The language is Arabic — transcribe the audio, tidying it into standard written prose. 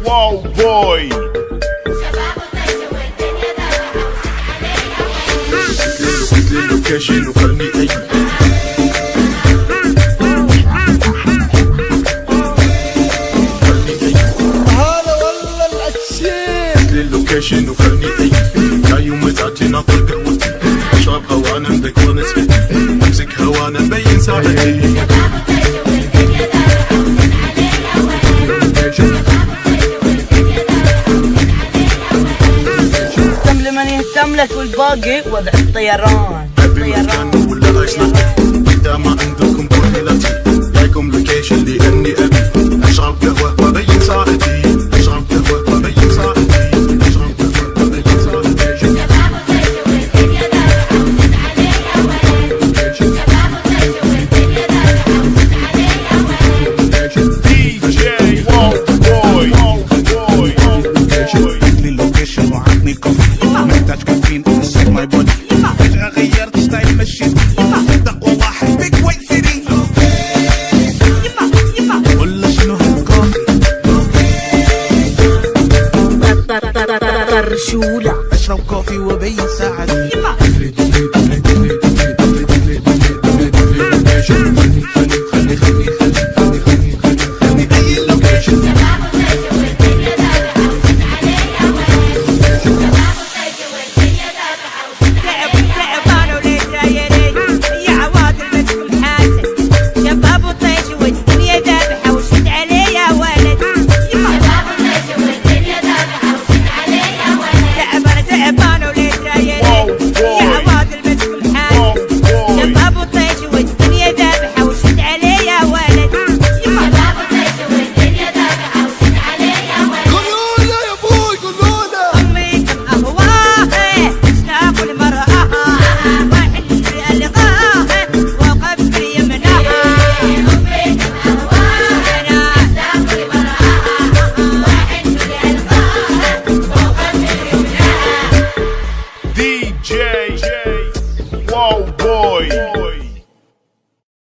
واو بوي. اللوكيشن وخلني اجي. هلا والله الاشياء. اللوكيشن وخلني اجي. لا يوم مزعتي ناطر قهوتي. اشرب هوانا بكون نسبتي. امسك هوانا بين ساعتي. من يهتم لك والباقي وضع الطيران. طيران ولا ايسلند اذا ما عندكم كويلاتي جايكم لوكيشن لاني ابي اشرب قهوه وابين ساعتي. اشرب قهوه وابين ساعتي. اشرب قهوه وابين ساعتي. دي جي واو بوي. عطني اللوكيشن وعطني كوفي محتاج كافيين انسك ماي بودي. فجأة غيرت ستايل مشيت تقوى واحد بيج واي سيتي. ولا شنو هالكوفي طرشولة. اشرب كوفي وابين ساعتي. خلي اي لوكيشن.